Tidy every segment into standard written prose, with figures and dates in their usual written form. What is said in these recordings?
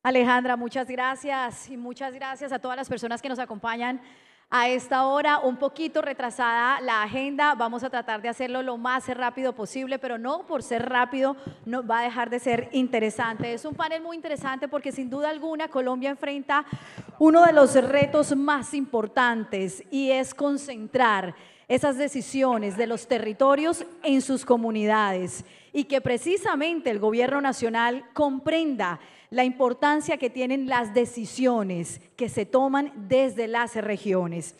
Alejandra, muchas gracias y muchas gracias a todas las personas que nos acompañan a esta hora. Un poquito retrasada la agenda, vamos a tratar de hacerlo lo más rápido posible, pero no por ser rápido no va a dejar de ser interesante. Es un panel muy interesante porque sin duda alguna Colombia enfrenta uno de los retos más importantes y es concentrar esas decisiones de los territorios en sus comunidades y que precisamente el gobierno nacional comprenda la importancia que tienen las decisiones que se toman desde las regiones.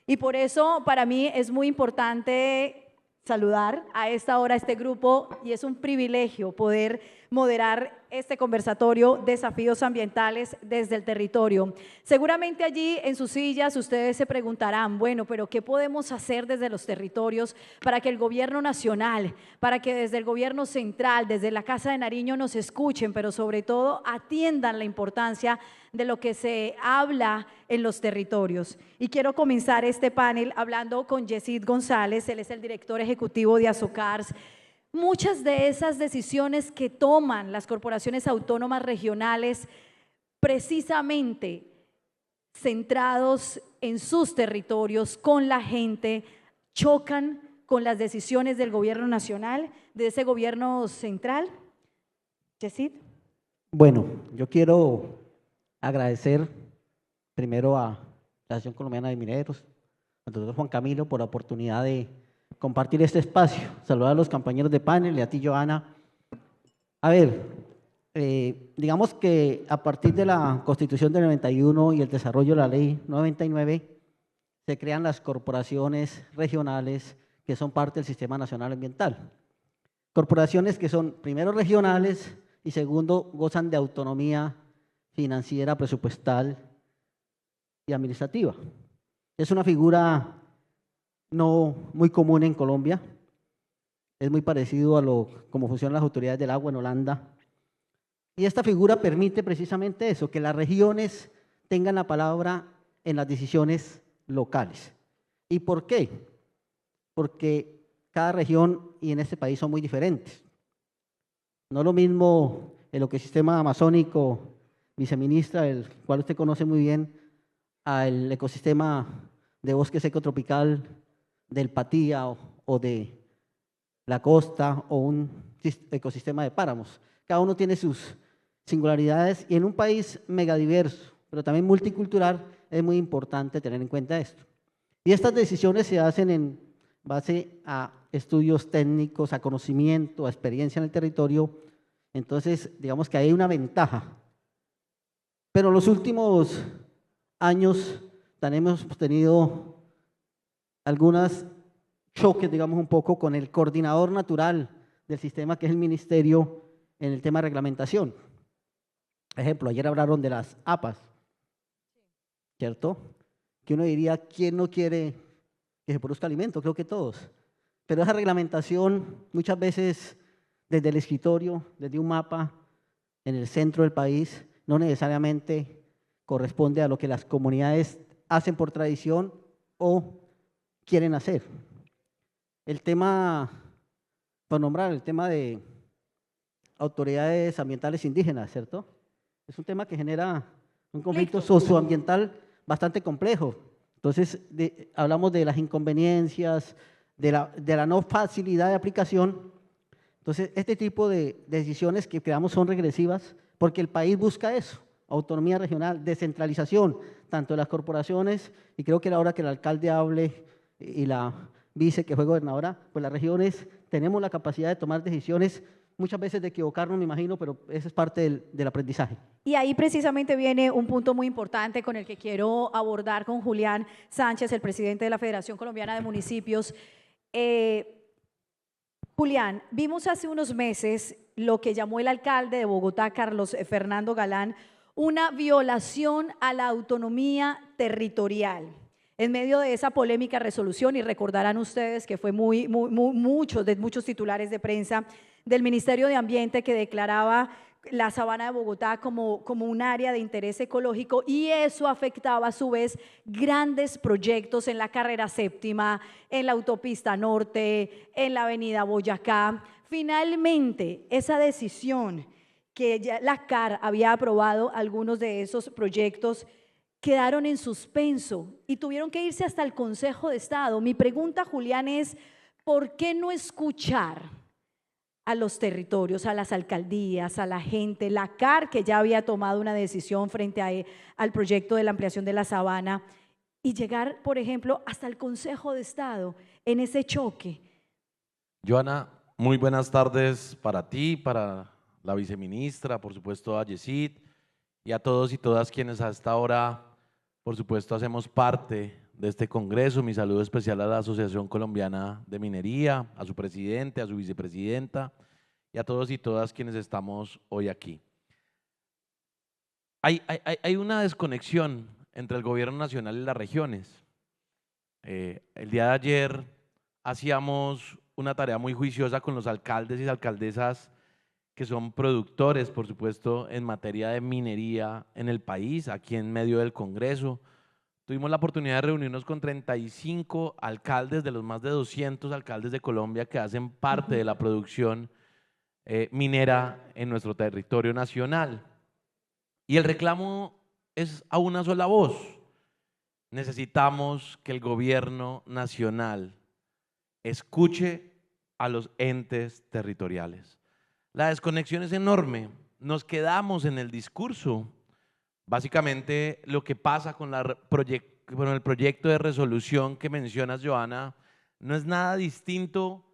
Y por eso para mí es muy importante saludar a esta hora a este grupo y es un privilegio poder moderar este conversatorio Desafíos Ambientales desde el territorio. Seguramente allí en sus sillas ustedes se preguntarán, bueno, pero ¿qué podemos hacer desde los territorios para que el gobierno nacional, para que desde el gobierno central, desde la Casa de Nariño nos escuchen, pero sobre todo atiendan la importancia de lo que se habla en los territorios? Y quiero comenzar este panel hablando con Yesid González, él es el director ejecutivo de Azocars. Muchas de esas decisiones que toman las corporaciones autónomas regionales, precisamente centrados en sus territorios, con la gente, chocan con las decisiones del gobierno nacional, de ese gobierno central. Yesid. Bueno, yo quiero agradecer primero a la Asociación Colombiana de Mineros, al doctor Juan Camilo, por la oportunidad de compartir este espacio. Saludar a los compañeros de panel y a ti, Joana. A ver, digamos que a partir de la Constitución del 91 y el desarrollo de la Ley 99, se crean las corporaciones regionales que son parte del Sistema Nacional Ambiental. Corporaciones que son, primero, regionales y segundo, gozan de autonomía financiera, presupuestal y administrativa. Es una figura no muy común en Colombia, es muy parecido a cómo funcionan las autoridades del agua en Holanda. Y esta figura permite precisamente eso, que las regiones tengan la palabra en las decisiones locales. ¿Y por qué? Porque cada región y en este país son muy diferentes. No es lo mismo el ecosistema amazónico, viceministra, el cual usted conoce muy bien, al ecosistema de bosque seco tropical del Patía o de la costa o un ecosistema de páramos. Cada uno tiene sus singularidades y en un país megadiverso, pero también multicultural, es muy importante tener en cuenta esto. Y estas decisiones se hacen en base a estudios técnicos, a conocimiento, a experiencia en el territorio. Entonces, digamos que hay una ventaja. Pero en los últimos años también hemos tenido algunos choques, digamos, un poco con el coordinador natural del sistema, que es el ministerio, en el tema de reglamentación. Ejemplo, ayer hablaron de las APAs, ¿cierto? Que uno diría, ¿quién no quiere que se produzca alimento? Creo que todos. Pero esa reglamentación, muchas veces desde el escritorio, desde un mapa, en el centro del país, no necesariamente corresponde a lo que las comunidades hacen por tradición o quieren hacer. El tema, por nombrar, el tema de autoridades ambientales indígenas, ¿cierto? Es un tema que genera un conflicto socioambiental bastante complejo. Entonces, hablamos de las inconveniencias, de la no facilidad de aplicación. Entonces, este tipo de decisiones que creamos son regresivas porque el país busca eso, autonomía regional, descentralización, tanto de las corporaciones, y creo que era hora que el alcalde hable y la vice que fue gobernadora, pues las regiones tenemos la capacidad de tomar decisiones, muchas veces de equivocarnos, me imagino, pero eso es parte del aprendizaje. Y ahí precisamente viene un punto muy importante con el que quiero abordar con Julián Sánchez, el presidente de la Federación Colombiana de Municipios. Julián, vimos hace unos meses lo que llamó el alcalde de Bogotá, Carlos Fernando Galán, una violación a la autonomía territorial. En medio de esa polémica resolución, y recordarán ustedes que fue muchos titulares de prensa del Ministerio de Ambiente que declaraba la Sabana de Bogotá como un área de interés ecológico, y eso afectaba a su vez grandes proyectos en la carrera séptima, en la autopista norte, en la avenida Boyacá. Finalmente, esa decisión que ya la CAR había aprobado algunos de esos proyectos, quedaron en suspenso y tuvieron que irse hasta el Consejo de Estado. Mi pregunta, Julián, es ¿por qué no escuchar a los territorios, a las alcaldías, a la gente, la CAR, que ya había tomado una decisión frente al proyecto de la ampliación de la Sabana, y llegar, por ejemplo, hasta el Consejo de Estado en ese choque? Joana, muy buenas tardes para ti, para la viceministra, por supuesto a Yesid y a todos y todas quienes a esta hora, por supuesto, hacemos parte de este congreso. Mi saludo especial a la Asociación Colombiana de Minería, a su presidente, a su vicepresidenta y a todos y todas quienes estamos hoy aquí. Hay una desconexión entre el gobierno nacional y las regiones. El día de ayer hacíamos una tarea muy juiciosa con los alcaldes y alcaldesas que son productores, por supuesto, en materia de minería en el país, aquí en medio del Congreso. Tuvimos la oportunidad de reunirnos con 35 alcaldes de los más de 200 alcaldes de Colombia que hacen parte de la producción minera en nuestro territorio nacional. Y el reclamo es a una sola voz. Necesitamos que el gobierno nacional escuche a los entes territoriales. La desconexión es enorme, nos quedamos en el discurso. Básicamente lo que pasa con el proyecto de resolución que mencionas, Joana, no es nada distinto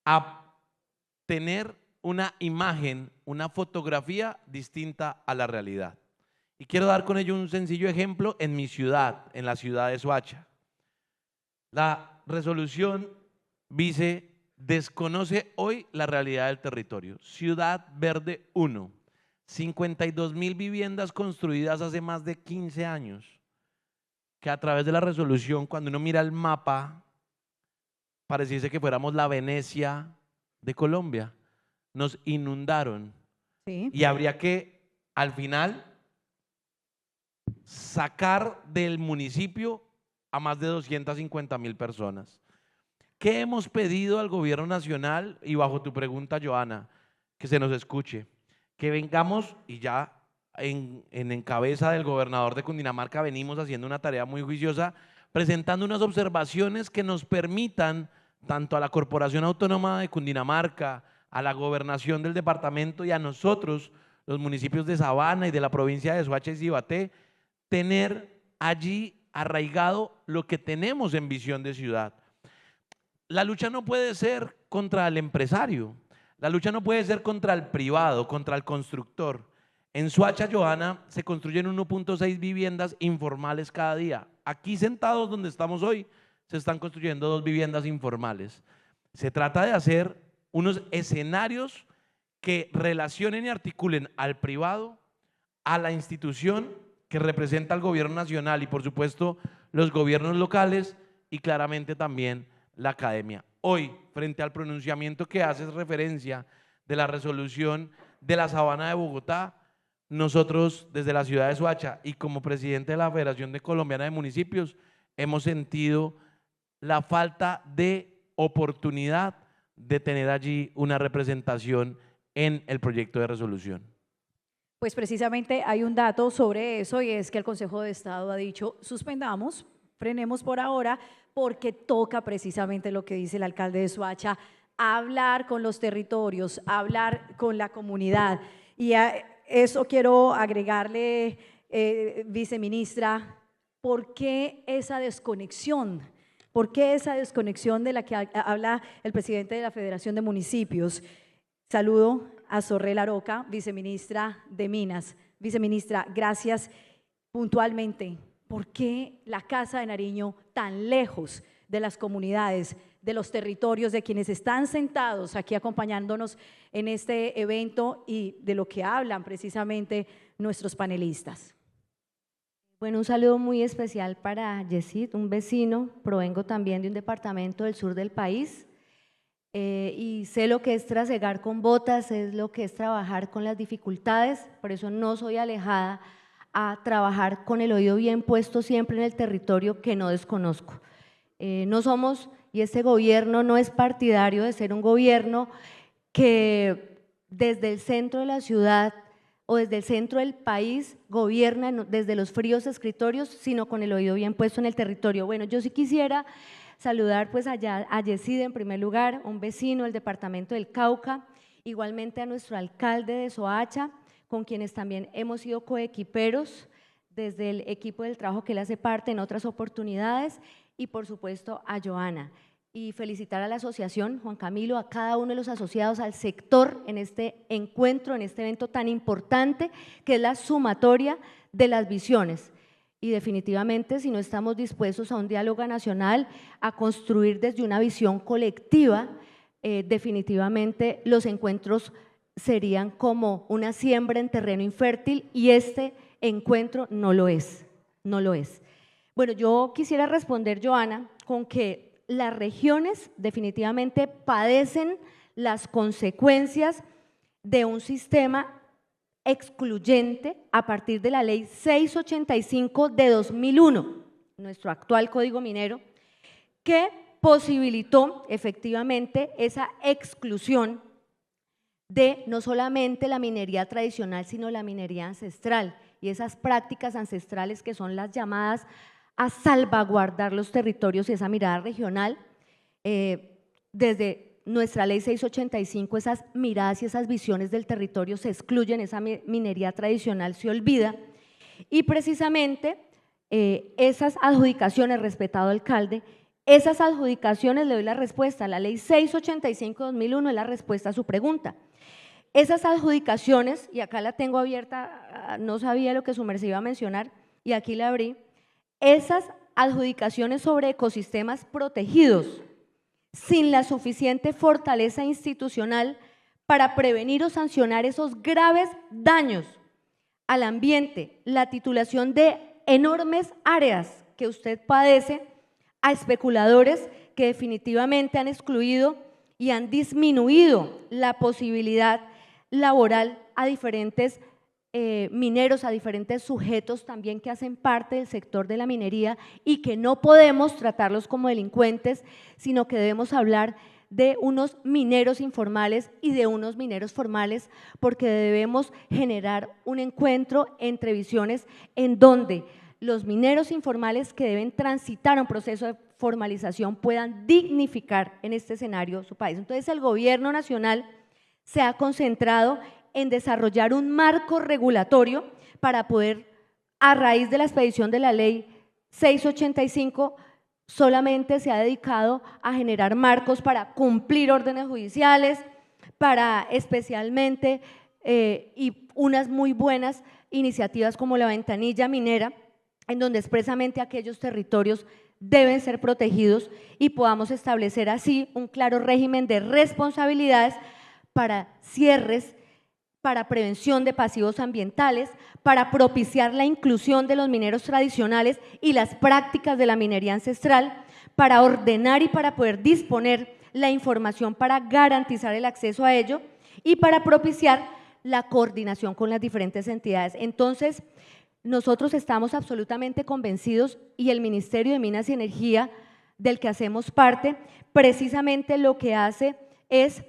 a tener una imagen, una fotografía distinta a la realidad. Y quiero dar con ello un sencillo ejemplo en mi ciudad, en la ciudad de Soacha. La resolución, vice, desconoce hoy la realidad del territorio. Ciudad Verde 1, 52.000 viviendas construidas hace más de 15 años, que a través de la resolución, cuando uno mira el mapa, pareciese que fuéramos la Venecia de Colombia. Nos inundaron. Sí. Y habría que, al final, sacar del municipio a más de 250.000 personas. ¿Qué hemos pedido al gobierno nacional? Y bajo tu pregunta, Joana, que se nos escuche, que vengamos, y ya en cabeza del gobernador de Cundinamarca venimos haciendo una tarea muy juiciosa, presentando unas observaciones que nos permitan, tanto a la Corporación Autónoma de Cundinamarca, a la gobernación del departamento y a nosotros, los municipios de Sabana y de la provincia de Soacha y Cibaté, tener allí arraigado lo que tenemos en visión de ciudad. La lucha no puede ser contra el empresario, la lucha no puede ser contra el privado, contra el constructor. En Soacha, Joana, se construyen 1.6 viviendas informales cada día. Aquí sentados donde estamos hoy, se están construyendo 2 viviendas informales. Se trata de hacer unos escenarios que relacionen y articulen al privado, a la institución que representa al gobierno nacional y por supuesto los gobiernos locales y claramente también la academia. Hoy, frente al pronunciamiento que haces referencia de la resolución de la Sabana de Bogotá, nosotros desde la ciudad de Soacha y como presidente de la Federación Colombiana de Municipios hemos sentido la falta de oportunidad de tener allí una representación en el proyecto de resolución. Pues precisamente hay un dato sobre eso y es que el Consejo de Estado ha dicho suspendamos, frenemos por ahora porque toca precisamente lo que dice el alcalde de Soacha, hablar con los territorios, hablar con la comunidad. Y a eso quiero agregarle, viceministra, ¿por qué esa desconexión? ¿Por qué esa desconexión de la que habla el presidente de la Federación de Municipios? Saludo a Sorrel Aroca, viceministra de Minas. Viceministra, gracias. Puntualmente, ¿por qué la Casa de Nariño tan lejos de las comunidades, de los territorios, de quienes están sentados aquí acompañándonos en este evento y de lo que hablan precisamente nuestros panelistas? Bueno, un saludo muy especial para Yesid, un vecino, provengo también de un departamento del sur del país y sé lo que es trasegar con botas, sé lo que es trabajar con las dificultades, por eso no soy alejada a trabajar con el oído bien puesto siempre en el territorio que no desconozco. No somos, y este gobierno no es partidario de ser un gobierno que desde el centro de la ciudad o desde el centro del país gobierna desde los fríos escritorios, sino con el oído bien puesto en el territorio. Bueno, yo sí quisiera saludar pues allá a Yesid en primer lugar, un vecino del departamento del Cauca, igualmente a nuestro alcalde de Soacha, con quienes también hemos sido coequiperos desde el equipo del trabajo que él hace parte en otras oportunidades, y por supuesto a Joana. Y felicitar a la asociación, Juan Camilo, a cada uno de los asociados, al sector en este encuentro, en este evento tan importante que es la sumatoria de las visiones. Y definitivamente, si no estamos dispuestos a un diálogo nacional, a construir desde una visión colectiva, definitivamente los encuentros serían como una siembra en terreno infértil, y este encuentro no lo es, no lo es. Bueno, yo quisiera responder, Joana, con que las regiones definitivamente padecen las consecuencias de un sistema excluyente a partir de la ley 685 de 2001, nuestro actual Código Minero, que posibilitó efectivamente esa exclusión de no solamente la minería tradicional, sino la minería ancestral y esas prácticas ancestrales que son las llamadas a salvaguardar los territorios y esa mirada regional. Desde nuestra ley 685 esas miradas y esas visiones del territorio se excluyen, esa minería tradicional se olvida, y precisamente esas adjudicaciones, respetado alcalde, esas adjudicaciones, le doy la respuesta, la ley 685-2001 es la respuesta a su pregunta. Esas adjudicaciones, y acá la tengo abierta, no sabía lo que su merced iba a mencionar, y aquí la abrí, esas adjudicaciones sobre ecosistemas protegidos, sin la suficiente fortaleza institucional para prevenir o sancionar esos graves daños al ambiente, la titulación de enormes áreas que usted padece a especuladores que definitivamente han excluido y han disminuido la posibilidad laboral a diferentes mineros, a diferentes sujetos también que hacen parte del sector de la minería, y que no podemos tratarlos como delincuentes, sino que debemos hablar de unos mineros informales y de unos mineros formales, porque debemos generar un encuentro entre visiones en donde los mineros informales que deben transitar un proceso de formalización puedan dignificar en este escenario su país. Entonces el gobierno nacional se ha concentrado en desarrollar un marco regulatorio para poder, a raíz de la expedición de la ley 685, solamente se ha dedicado a generar marcos para cumplir órdenes judiciales, para especialmente, y unas muy buenas iniciativas como la ventanilla minera, en donde expresamente aquellos territorios deben ser protegidos y podamos establecer así un claro régimen de responsabilidades para cierres, para prevención de pasivos ambientales, para propiciar la inclusión de los mineros tradicionales y las prácticas de la minería ancestral, para ordenar y para poder disponer la información para garantizar el acceso a ello y para propiciar la coordinación con las diferentes entidades. Entonces, nosotros estamos absolutamente convencidos, y el Ministerio de Minas y Energía, del que hacemos parte, precisamente lo que hace es,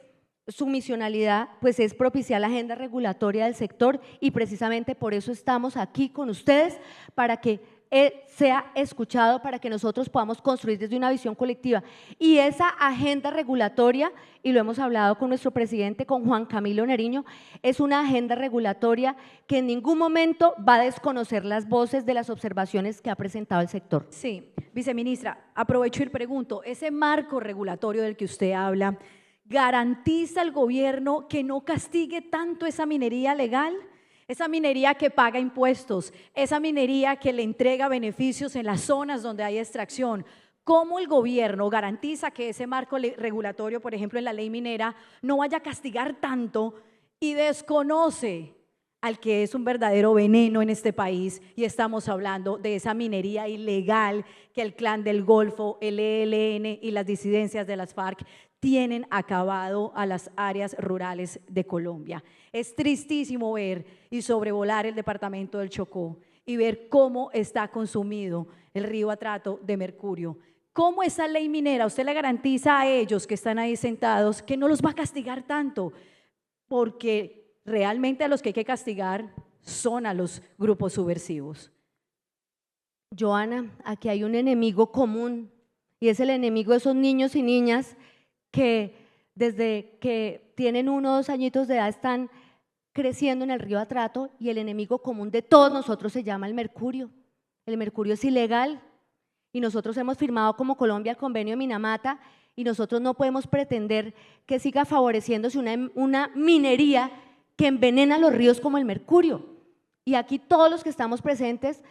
su misionalidad pues es propiciar la agenda regulatoria del sector, y precisamente por eso estamos aquí con ustedes, para que él sea escuchado, para que nosotros podamos construir desde una visión colectiva. Y esa agenda regulatoria, y lo hemos hablado con nuestro presidente, con Juan Camilo Neriño, es una agenda regulatoria que en ningún momento va a desconocer las voces de las observaciones que ha presentado el sector. Sí, viceministra, aprovecho y pregunto, ese marco regulatorio del que usted habla, ¿garantiza al gobierno que no castigue tanto esa minería legal? Esa minería que paga impuestos, esa minería que le entrega beneficios en las zonas donde hay extracción. ¿Cómo el gobierno garantiza que ese marco regulatorio, por ejemplo en la ley minera, no vaya a castigar tanto y desconoce al que es un verdadero veneno en este país? Y estamos hablando de esa minería ilegal que el Clan del Golfo, el ELN y las disidencias de las FARC tienen acabado a las áreas rurales de Colombia. Es tristísimo ver y sobrevolar el departamento del Chocó y ver cómo está consumido el río Atrato de mercurio. ¿Cómo esa ley minera usted le garantiza a ellos que están ahí sentados que no los va a castigar tanto? Porque realmente a los que hay que castigar son a los grupos subversivos. Joana, aquí hay un enemigo común y es el enemigo de esos niños y niñas que desde que tienen 1 o 2 añitos de edad están creciendo en el río Atrato, y el enemigo común de todos nosotros se llama el mercurio. El mercurio es ilegal y nosotros hemos firmado como Colombia el convenio de Minamata, y nosotros no podemos pretender que siga favoreciéndose una minería que envenena los ríos como el mercurio. Y aquí todos los que estamos presentes,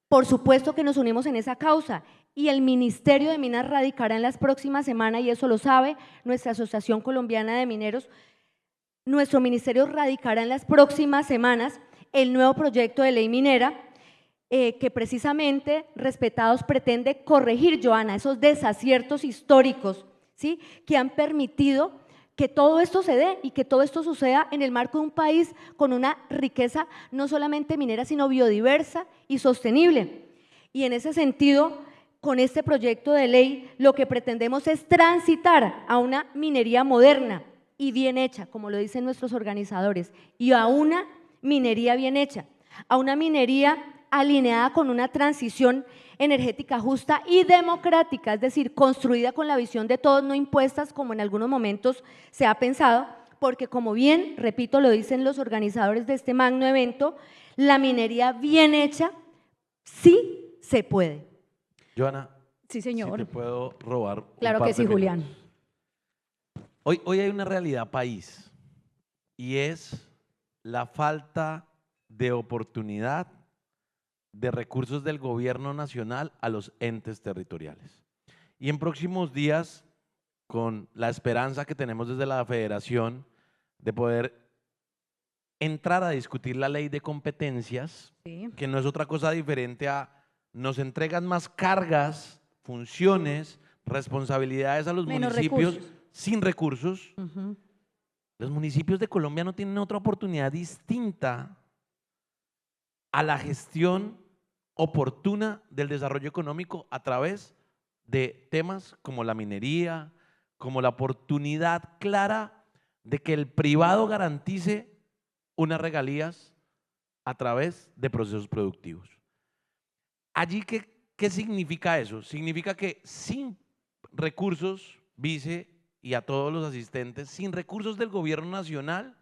por supuesto que nos unimos en esa causa, y el Ministerio de Minas radicará en las próximas semanas, y eso lo sabe nuestra Asociación Colombiana de Mineros. Nuestro ministerio radicará en las próximas semanas el nuevo proyecto de ley minera que precisamente, respetados, pretende corregir, Joana, esos desaciertos históricos, ¿sí?, que han permitido que todo esto se dé y que todo esto suceda en el marco de un país con una riqueza no solamente minera, sino biodiversa y sostenible. Y en ese sentido, con este proyecto de ley, lo que pretendemos es transitar a una minería moderna y bien hecha, como lo dicen nuestros organizadores, y a una minería bien hecha, a una minería alineada con una transición energética justa y democrática, es decir, construida con la visión de todos, no impuestas como en algunos momentos se ha pensado, porque como bien, repito, lo dicen los organizadores de este magno evento, la minería bien hecha sí se puede. Joana, Sí, señor. si te puedo robar Claro un par que sí, de Julián. minutos. Hoy hay una realidad país, y es la falta de oportunidad de recursos del gobierno nacional a los entes territoriales. Y en próximos días, con la esperanza que tenemos desde la federación de poder entrar a discutir la ley de competencias, Sí. que no es otra cosa diferente a nos entregan más cargas, funciones, responsabilidades a los Menos municipios recursos. sin recursos. Ujú. Los municipios de Colombia no tienen otra oportunidad distinta a la gestión oportuna del desarrollo económico a través de temas como la minería, como la oportunidad clara de que el privado garantice unas regalías a través de procesos productivos. Allí, ¿qué significa eso? Significa que sin recursos, vice, y a todos los asistentes, sin recursos del gobierno nacional,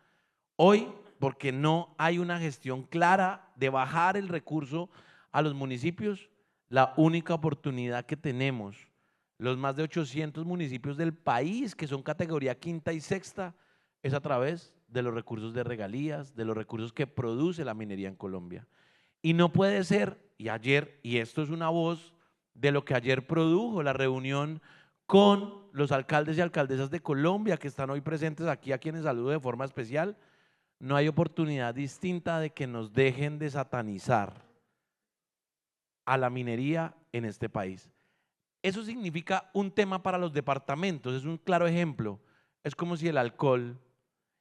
hoy, porque no hay una gestión clara de bajar el recurso a los municipios, la única oportunidad que tenemos, los más de 800 municipios del país que son categoría quinta y sexta, es a través de los recursos de regalías, de los recursos que produce la minería en Colombia. Y no puede ser, y esto es una voz de lo que ayer produjo la reunión con los alcaldes y alcaldesas de Colombia que están hoy presentes aquí, a quienes saludo de forma especial. No hay oportunidad distinta de que nos dejen de satanizar a la minería en este país. Eso significa un tema para los departamentos, es un claro ejemplo. Es como si el alcohol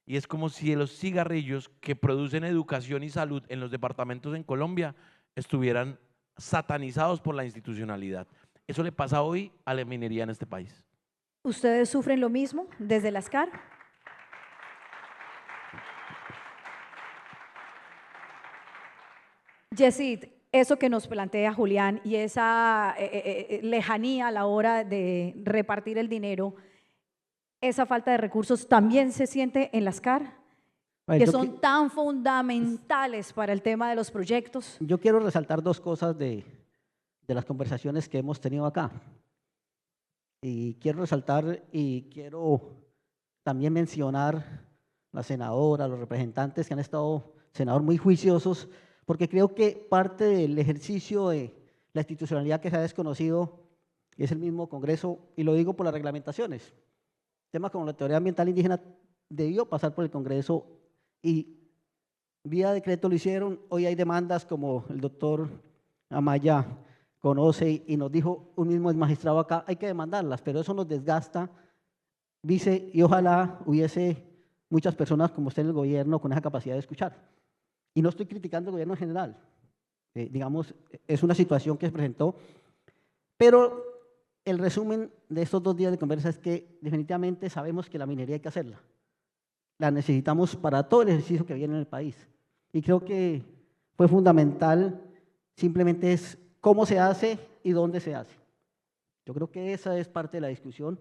y es como si los cigarrillos que producen educación y salud en los departamentos en Colombia estuvieran satanizados por la institucionalidad. Eso le pasa hoy a la minería en este país. ¿Ustedes sufren lo mismo desde las CAR? Yesid, eso que nos plantea Julián y esa lejanía a la hora de repartir el dinero, esa falta de recursos también se siente en las CAR, que son tan fundamentales para el tema de los proyectos. Yo quiero resaltar 2 cosas de las conversaciones que hemos tenido acá. Y quiero resaltar y quiero también mencionar la senadora, los representantes que han estado, senador, muy juiciosos, porque creo que parte del ejercicio de la institucionalidad que se ha desconocido es el mismo Congreso, y lo digo por las reglamentaciones. Temas como la teoría ambiental indígena debió pasar por el Congreso y vía decreto lo hicieron. Hoy hay demandas como el doctor Amaya conoce y nos dijo un mismo magistrado acá, hay que demandarlas, pero eso nos desgasta, vice, y ojalá hubiese muchas personas como usted en el gobierno con esa capacidad de escuchar. Y no estoy criticando al gobierno en general, digamos, es una situación que se presentó, pero el resumen de estos 2 días de conversa es que definitivamente sabemos que la minería hay que hacerla. la necesitamos para todo el ejercicio que viene en el país. Y creo que fue fundamental, simplemente es cómo se hace y dónde se hace. Yo creo que esa es parte de la discusión.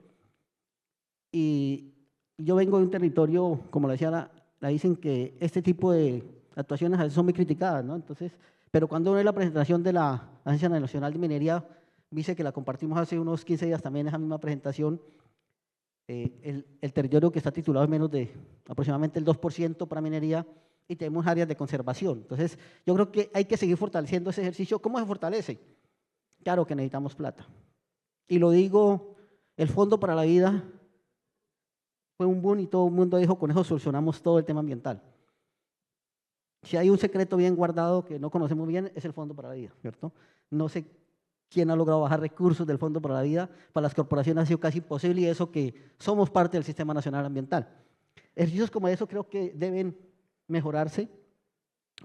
Y yo vengo de un territorio, como la decía, la dicen que este tipo de actuaciones a veces son muy criticadas, ¿no? Entonces, pero cuando uno ve la presentación de la Agencia Nacional de Minería, dice que la compartimos hace unos 15 días también, esa misma presentación, el territorio que está titulado es menos de aproximadamente el 2% para minería y tenemos áreas de conservación. Entonces, yo creo que hay que seguir fortaleciendo ese ejercicio. ¿Cómo se fortalece? Claro que necesitamos plata. Y lo digo, el Fondo para la Vida fue un boom y todo el mundo dijo, con eso solucionamos todo el tema ambiental. Si hay un secreto bien guardado que no conocemos bien, es el Fondo para la Vida, ¿cierto? No sé quién ha logrado bajar recursos del Fondo para la Vida, para las corporaciones ha sido casi imposible y eso que somos parte del Sistema Nacional Ambiental. Ejercicios como eso creo que deben mejorarse,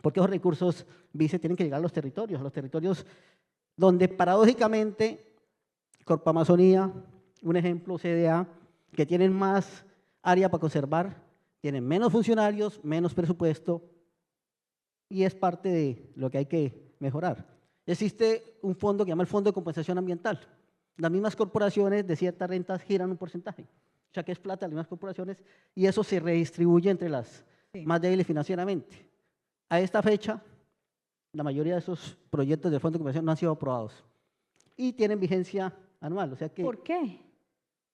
porque esos recursos, vice, tienen que llegar a los territorios donde paradójicamente Corpo Amazonía, un ejemplo, CDA, que tienen más área para conservar, tienen menos funcionarios, menos presupuesto y es parte de lo que hay que mejorar. Existe un fondo que se llama el Fondo de Compensación Ambiental. Las mismas corporaciones de ciertas rentas giran un porcentaje, o sea que es plata de las mismas corporaciones y eso se redistribuye entre las más débiles financieramente. A esta fecha, la mayoría de esos proyectos del Fondo de Compensación no han sido aprobados y tienen vigencia anual. O sea que, ¿por qué?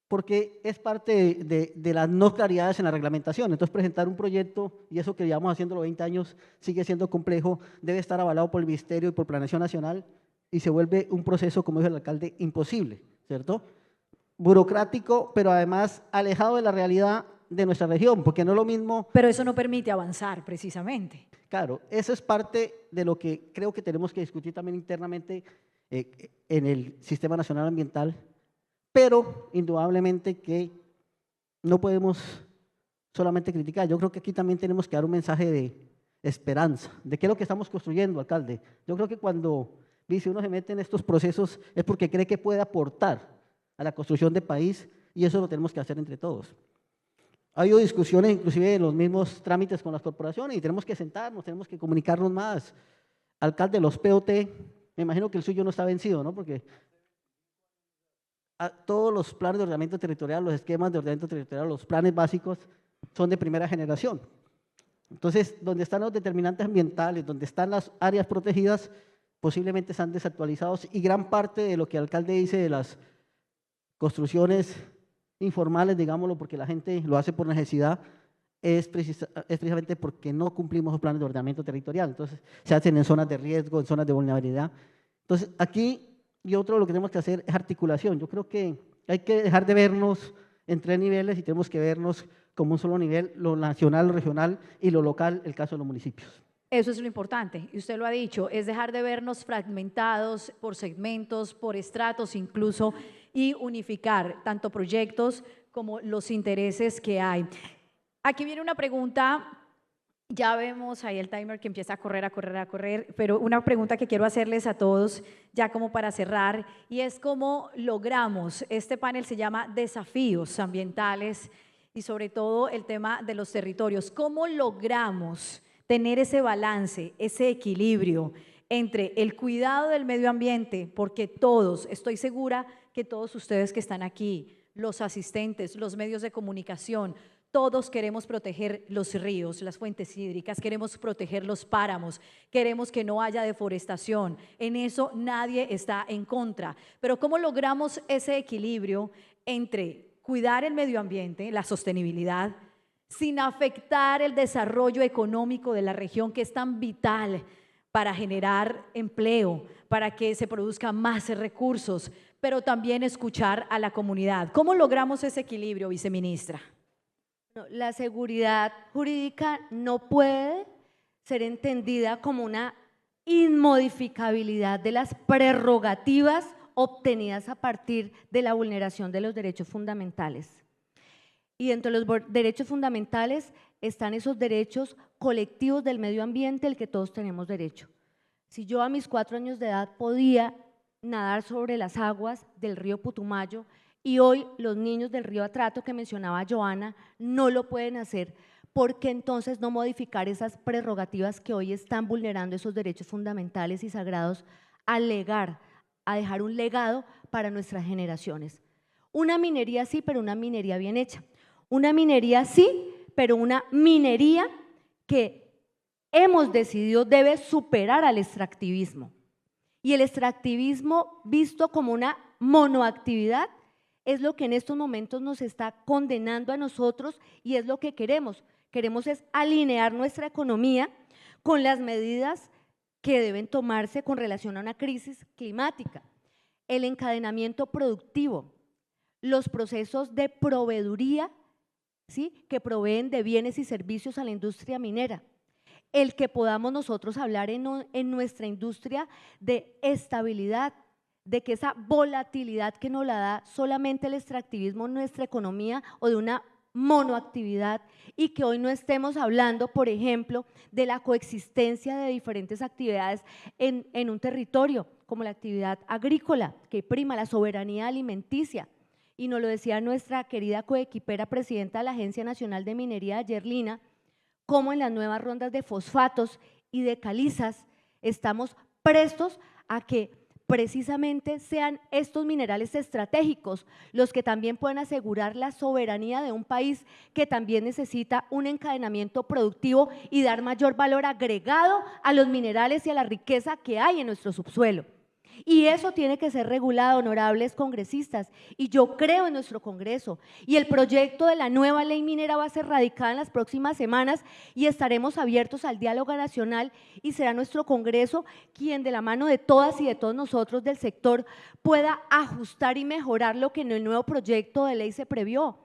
Porque es parte de las no claridades en la reglamentación. Entonces, presentar un proyecto, y eso que llevamos haciéndolo 20 años, sigue siendo complejo, debe estar avalado por el Ministerio y por Planeación Nacional, y se vuelve un proceso, como dijo el alcalde, imposible, ¿cierto? Burocrático, pero además alejado de la realidad de nuestra región, porque no es lo mismo… Pero eso no permite avanzar, precisamente. Claro, eso es parte de lo que creo que tenemos que discutir también internamente en el Sistema Nacional Ambiental, pero indudablemente que no podemos solamente criticar. Yo creo que aquí también tenemos que dar un mensaje de esperanza, de qué es lo que estamos construyendo, alcalde. Yo creo que cuando dice uno se mete en estos procesos es porque cree que puede aportar a la construcción del país y eso lo tenemos que hacer entre todos. Ha habido discusiones inclusive en los mismos trámites con las corporaciones y tenemos que sentarnos, tenemos que comunicarnos más. Alcalde, los POT, me imagino que el suyo no está vencido, ¿no? Porque todos los planes de ordenamiento territorial, los esquemas de ordenamiento territorial, los planes básicos son de primera generación. Entonces, donde están los determinantes ambientales, donde están las áreas protegidas, posiblemente están desactualizados y gran parte de lo que el alcalde dice de las construcciones informales, digámoslo, porque la gente lo hace por necesidad, es precisamente porque no cumplimos los planes de ordenamiento territorial. Entonces, se hacen en zonas de riesgo, en zonas de vulnerabilidad. Entonces, aquí… Y otro lo que tenemos que hacer es articulación. Yo creo que hay que dejar de vernos en 3 niveles y tenemos que vernos como un solo nivel, lo nacional, lo regional y lo local, el caso de los municipios. Eso es lo importante, y usted lo ha dicho, es dejar de vernos fragmentados por segmentos, por estratos incluso, y unificar tanto proyectos como los intereses que hay. Aquí viene una pregunta. Ya vemos ahí el timer que empieza a correr, pero una pregunta que quiero hacerles a todos, ya como para cerrar, y es cómo logramos, este panel se llama Desafíos Ambientales y sobre todo el tema de los territorios, cómo logramos tener ese balance, ese equilibrio entre el cuidado del medio ambiente, porque todos, estoy segura que todos ustedes que están aquí, los asistentes, los medios de comunicación, todos queremos proteger los ríos, las fuentes hídricas, queremos proteger los páramos, queremos que no haya deforestación. En eso nadie está en contra. Pero ¿cómo logramos ese equilibrio entre cuidar el medio ambiente, la sostenibilidad, sin afectar el desarrollo económico de la región que es tan vital para generar empleo, para que se produzcan más recursos, pero también escuchar a la comunidad? ¿Cómo logramos ese equilibrio, viceministra? La seguridad jurídica no puede ser entendida como una inmodificabilidad de las prerrogativas obtenidas a partir de la vulneración de los derechos fundamentales. Y dentro de los derechos fundamentales están esos derechos colectivos del medio ambiente, el que todos tenemos derecho. Si yo a mis 4 años de edad podía nadar sobre las aguas del río Putumayo, y hoy los niños del río Atrato que mencionaba Joana no lo pueden hacer ¿por qué entonces no modificar esas prerrogativas que hoy están vulnerando esos derechos fundamentales y sagrados a dejar un legado para nuestras generaciones? Una minería sí, pero una minería bien hecha. Una minería sí, pero una minería que hemos decidido debe superar al extractivismo. Y el extractivismo visto como una monoactividad es lo que en estos momentos nos está condenando a nosotros y es lo que queremos. Queremos es alinear nuestra economía con las medidas que deben tomarse con relación a una crisis climática, el encadenamiento productivo, los procesos de proveeduría, ¿sí?, que proveen de bienes y servicios a la industria minera, el que podamos nosotros hablar en nuestra industria de estabilidad, de que esa volatilidad que nos la da solamente el extractivismo en nuestra economía o de una monoactividad, y que hoy no estemos hablando, por ejemplo, de la coexistencia de diferentes actividades en un territorio, como la actividad agrícola, que prima la soberanía alimenticia. Y nos lo decía nuestra querida coequipera presidenta de la Agencia Nacional de Minería, Yerlina, cómo en las nuevas rondas de fosfatos y de calizas estamos prestos a que precisamente sean estos minerales estratégicos los que también pueden asegurar la soberanía de un país que también necesita un encadenamiento productivo y dar mayor valor agregado a los minerales y a la riqueza que hay en nuestro subsuelo. Y eso tiene que ser regulado, honorables congresistas, y yo creo en nuestro Congreso, y el proyecto de la nueva ley minera va a ser radicada en las próximas semanas y estaremos abiertos al diálogo nacional, y será nuestro Congreso quien de la mano de todas y de todos nosotros del sector pueda ajustar y mejorar lo que en el nuevo proyecto de ley se previó.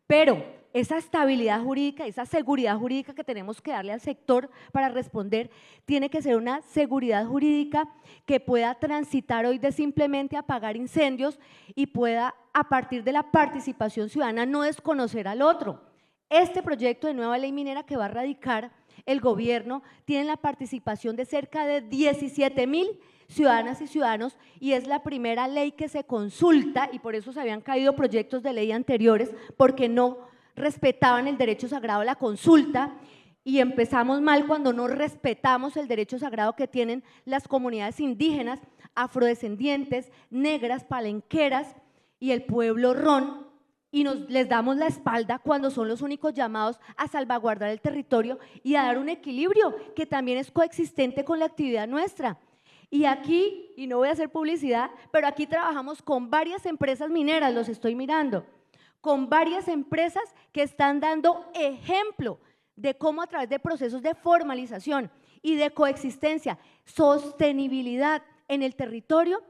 Pero esa estabilidad jurídica, esa seguridad jurídica que tenemos que darle al sector para responder, tiene que ser una seguridad jurídica que pueda transitar hoy de simplemente apagar incendios y pueda, a partir de la participación ciudadana, no desconocer al otro. Este proyecto de nueva ley minera que va a radicar el gobierno tiene la participación de cerca de 17,000 ciudadanas y ciudadanos, y es la primera ley que se consulta, y por eso se habían caído proyectos de ley anteriores, porque no respetaban el derecho sagrado a la consulta, y empezamos mal cuando no respetamos el derecho sagrado que tienen las comunidades indígenas, afrodescendientes, negras, palenqueras y el pueblo ron, y les damos la espalda cuando son los únicos llamados a salvaguardar el territorio y a dar un equilibrio que también es coexistente con la actividad nuestra. Y aquí, y no voy a hacer publicidad, pero aquí trabajamos con varias empresas mineras, los estoy mirando, con varias empresas que están dando ejemplo de cómo a través de procesos de formalización y de coexistencia, sostenibilidad en el territorio,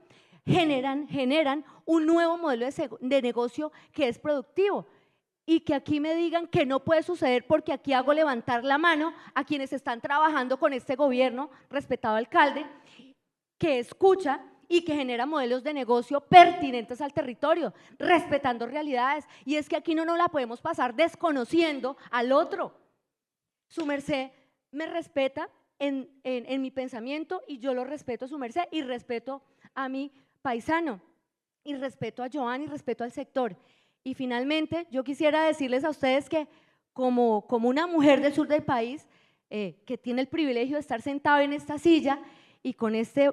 generan un nuevo modelo de negocio que es productivo. Y que aquí me digan que no puede suceder, porque aquí hago levantar la mano a quienes están trabajando con este gobierno, respetado alcalde, que escucha y que genera modelos de negocio pertinentes al territorio, respetando realidades. Y es que aquí no nos la podemos pasar desconociendo al otro. Su merced me respeta en mi pensamiento, y yo lo respeto a su merced, y respeto a mi paisano, y respeto a Joan, y respeto al sector. Y finalmente yo quisiera decirles a ustedes que como una mujer del sur del país, que tiene el privilegio de estar sentada en esta silla y con este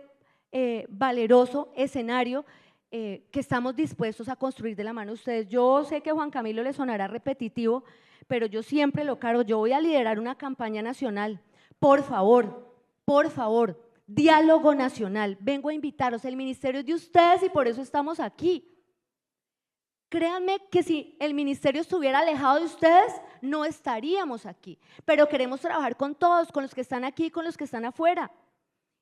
valeroso escenario, que estamos dispuestos a construir de la mano de ustedes. Yo sé que Juan Camilo le sonará repetitivo, pero yo siempre lo cargo. Yo voy a liderar una campaña nacional. Por favor, diálogo nacional. Vengo a invitaros, el ministerio es de ustedes y por eso estamos aquí. Créanme que si el ministerio estuviera alejado de ustedes, no estaríamos aquí, pero queremos trabajar con todos, con los que están aquí y con los que están afuera.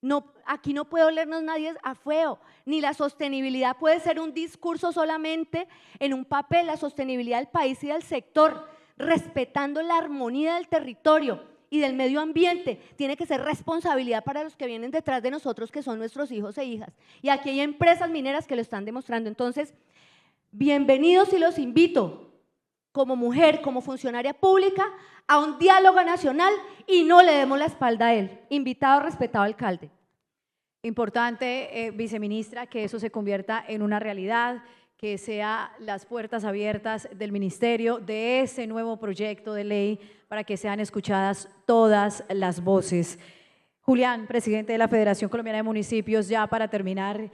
No, aquí no puede olernos nadie a feo, ni la sostenibilidad puede ser un discurso solamente en un papel. La sostenibilidad del país y del sector, respetando la armonía del territorio y del medio ambiente, tiene que ser responsabilidad para los que vienen detrás de nosotros, que son nuestros hijos e hijas. Y aquí hay empresas mineras que lo están demostrando. Entonces, bienvenidos, y los invito como mujer, como funcionaria pública, a un diálogo nacional, y no le demos la espalda a él. Invitado, respetado alcalde. Importante, viceministra, que eso se convierta en una realidad, que sea las puertas abiertas del ministerio, de ese nuevo proyecto de ley, para que sean escuchadas todas las voces. Julián, presidente de la Federación Colombiana de Municipios, ya para terminar,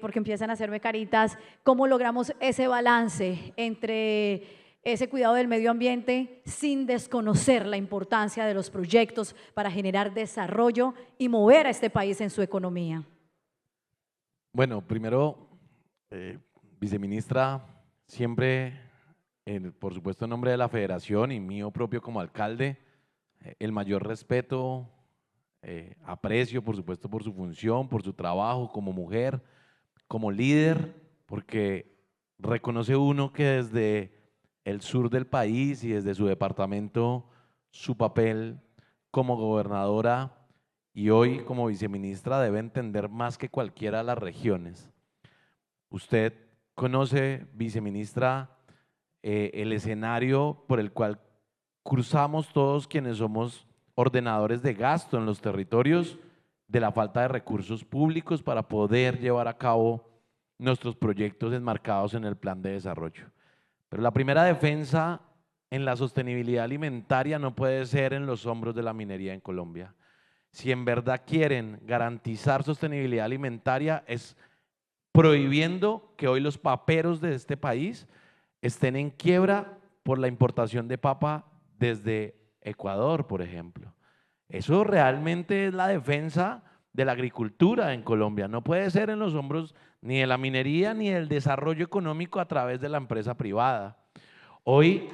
porque empiezan a hacerme caritas, ¿cómo logramos ese balance entre ese cuidado del medio ambiente sin desconocer la importancia de los proyectos para generar desarrollo y mover a este país en su economía? Bueno, primero, viceministra, siempre, por supuesto en nombre de la federación y mío propio como alcalde, el mayor respeto, aprecio por supuesto por su función, por su trabajo como mujer, como líder, porque reconoce uno que desde el sur del país y desde su departamento, su papel como gobernadora y hoy como viceministra debe entender más que cualquiera de las regiones. Usted conoce, viceministra, el escenario por el cual cruzamos todos quienes somos ordenadores de gasto en los territorios, de la falta de recursos públicos para poder llevar a cabo nuestros proyectos enmarcados en el plan de desarrollo. Pero la primera defensa en la sostenibilidad alimentaria no puede ser en los hombros de la minería en Colombia. Si en verdad quieren garantizar sostenibilidad alimentaria, es prohibiendo que hoy los paperos de este país estén en quiebra por la importación de papa desde Ecuador, por ejemplo. Eso realmente es la defensa de la agricultura en Colombia. No puede ser en los hombros ni de la minería ni del desarrollo económico a través de la empresa privada. Hoy,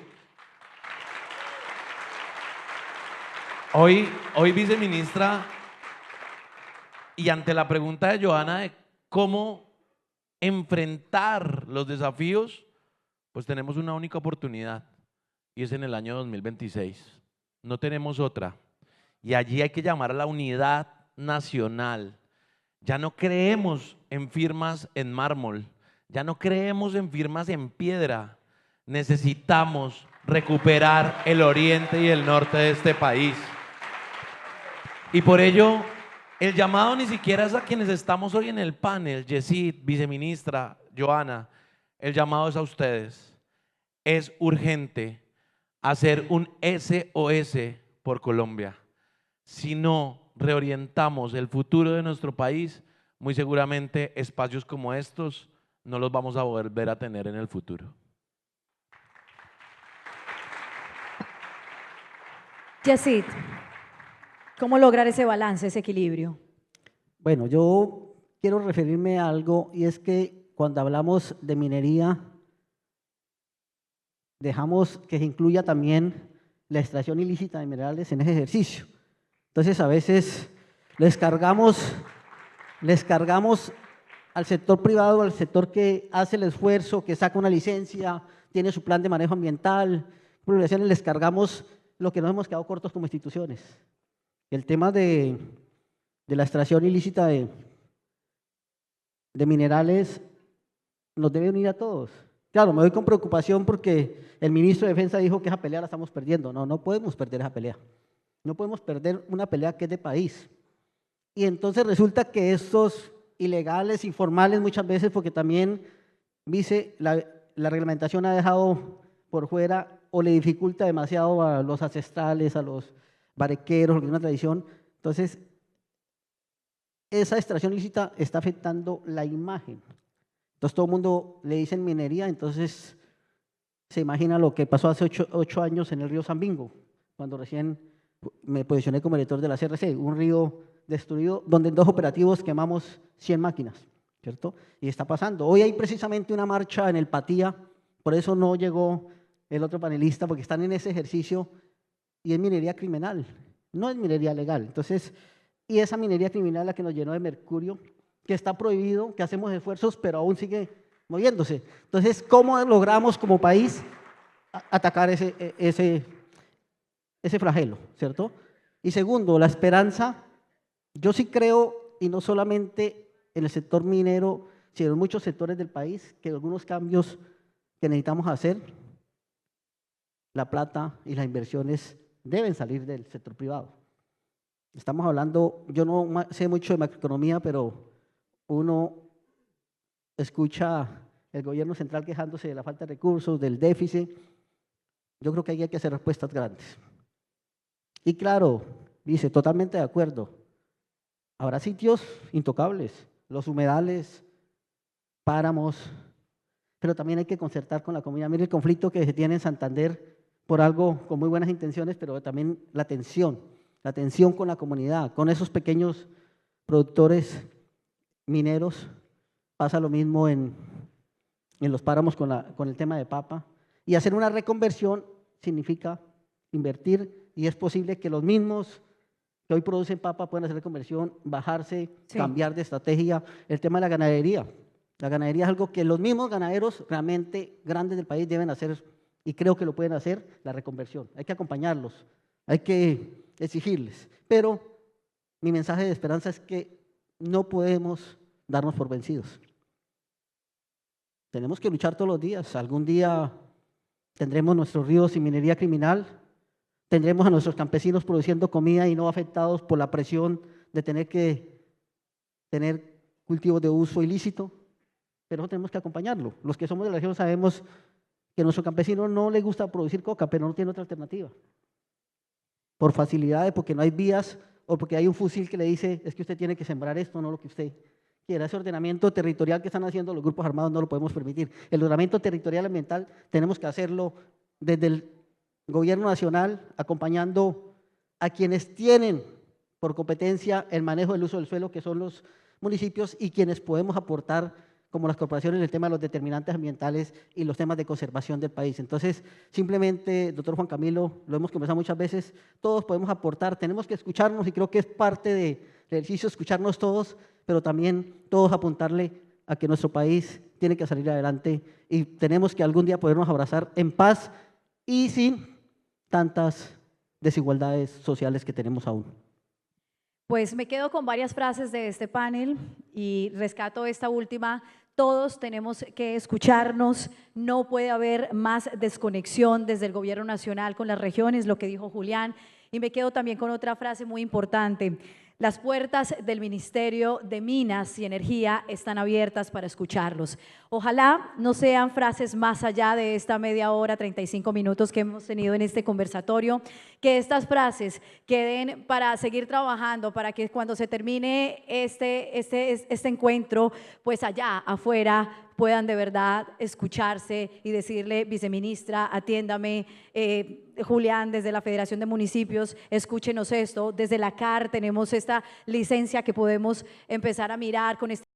viceministra, y ante la pregunta de Johanna de cómo enfrentar los desafíos, pues tenemos una única oportunidad y es en el año 2026. No tenemos otra. Y allí hay que llamar a la unidad nacional. Ya no creemos en firmas en mármol, ya no creemos en firmas en piedra. Necesitamos recuperar el oriente y el norte de este país. Y por ello, el llamado ni siquiera es a quienes estamos hoy en el panel, Yesid, viceministra, Johanna, el llamado es a ustedes. Es urgente hacer un SOS por Colombia. Si no reorientamos el futuro de nuestro país, muy seguramente espacios como estos no los vamos a volver a tener en el futuro. Yesid, ¿cómo lograr ese balance, ese equilibrio? Bueno, yo quiero referirme a algo y es que cuando hablamos de minería, dejamos que se incluya también la extracción ilícita de minerales en ese ejercicio. Entonces, a veces les cargamos al sector privado, al sector que hace el esfuerzo, que saca una licencia, tiene su plan de manejo ambiental, les cargamos lo que nos hemos quedado cortos como instituciones. El tema de la extracción ilícita de minerales nos debe unir a todos. Claro, me voy con preocupación porque el ministro de Defensa dijo que esa pelea la estamos perdiendo. No, no podemos perder esa pelea. No podemos perder una pelea que es de país. Y entonces resulta que estos ilegales, informales muchas veces, porque también, dice, la reglamentación ha dejado por fuera o le dificulta demasiado a los ancestrales, a los barequeros, lo que es una tradición. Entonces, esa extracción ilícita está afectando la imagen. Entonces, todo el mundo le dicen minería, entonces se imagina lo que pasó hace 8 años en el río Sambingo, cuando recién me posicioné como director de la CRC, un río destruido donde en 2 operativos quemamos 100 máquinas, ¿cierto? Y está pasando. Hoy hay precisamente una marcha en el Patía, por eso no llegó el otro panelista, porque están en ese ejercicio y es minería criminal, no es minería legal. Entonces, y esa minería criminal la que nos llenó de mercurio, que está prohibido, que hacemos esfuerzos, pero aún sigue moviéndose. Entonces, ¿cómo logramos como país atacar ese flagelo, ¿cierto? Y segundo, la esperanza. Yo sí creo, y no solamente en el sector minero, sino en muchos sectores del país, que algunos cambios que necesitamos hacer, la plata y las inversiones deben salir del sector privado. Estamos hablando, yo no sé mucho de macroeconomía, pero uno escucha el gobierno central quejándose de la falta de recursos, del déficit. Yo creo que ahí hay que hacer respuestas grandes. Y claro, dice, totalmente de acuerdo, habrá sitios intocables, los humedales, páramos, pero también hay que concertar con la comunidad. Mire el conflicto que se tiene en Santander por algo con muy buenas intenciones, pero también la tensión con la comunidad, con esos pequeños productores mineros. Pasa lo mismo en los páramos con el tema de papa. Y hacer una reconversión significa invertir, y es posible que los mismos que hoy producen papa puedan hacer reconversión, bajarse, Sí. cambiar de estrategia. El tema de la ganadería. La ganadería es algo que los mismos ganaderos realmente grandes del país deben hacer, y creo que lo pueden hacer, la reconversión. Hay que acompañarlos, hay que exigirles. Pero mi mensaje de esperanza es que no podemos darnos por vencidos. Tenemos que luchar todos los días. Algún día tendremos nuestros ríos sin minería criminal, tendremos a nuestros campesinos produciendo comida y no afectados por la presión de tener que tener cultivos de uso ilícito, pero eso tenemos que acompañarlo. Los que somos de la región sabemos que a nuestro campesino no le gusta producir coca, pero no tiene otra alternativa. Por facilidades, porque no hay vías, o porque hay un fusil que le dice, es que usted tiene que sembrar esto, no lo que usted quiera. Ese ordenamiento territorial que están haciendo los grupos armados no lo podemos permitir. El ordenamiento territorial ambiental tenemos que hacerlo desde el gobierno nacional, acompañando a quienes tienen por competencia el manejo del uso del suelo, que son los municipios, y quienes podemos aportar, como las corporaciones, el tema de los determinantes ambientales y los temas de conservación del país. Entonces, simplemente, doctor Juan Camilo, lo hemos conversado muchas veces, todos podemos aportar, tenemos que escucharnos, y creo que es parte del ejercicio escucharnos todos, pero también todos apuntarle a que nuestro país tiene que salir adelante, y tenemos que algún día podernos abrazar en paz y sin tantas desigualdades sociales que tenemos aún. Pues me quedo con varias frases de este panel y rescato esta última. Todos tenemos que escucharnos, no puede haber más desconexión desde el gobierno nacional con las regiones, lo que dijo Julián. Y me quedo también con otra frase muy importante. Las puertas del Ministerio de Minas y Energía están abiertas para escucharlos. Ojalá no sean frases más allá de esta media hora, 35 minutos que hemos tenido en este conversatorio, que estas frases queden para seguir trabajando, para que cuando se termine este encuentro, pues allá afuera puedan de verdad escucharse y decirle, viceministra, atiéndame, Julián, desde la Federación de Municipios, escúchenos esto, desde la CAR tenemos esta licencia que podemos empezar a mirar con este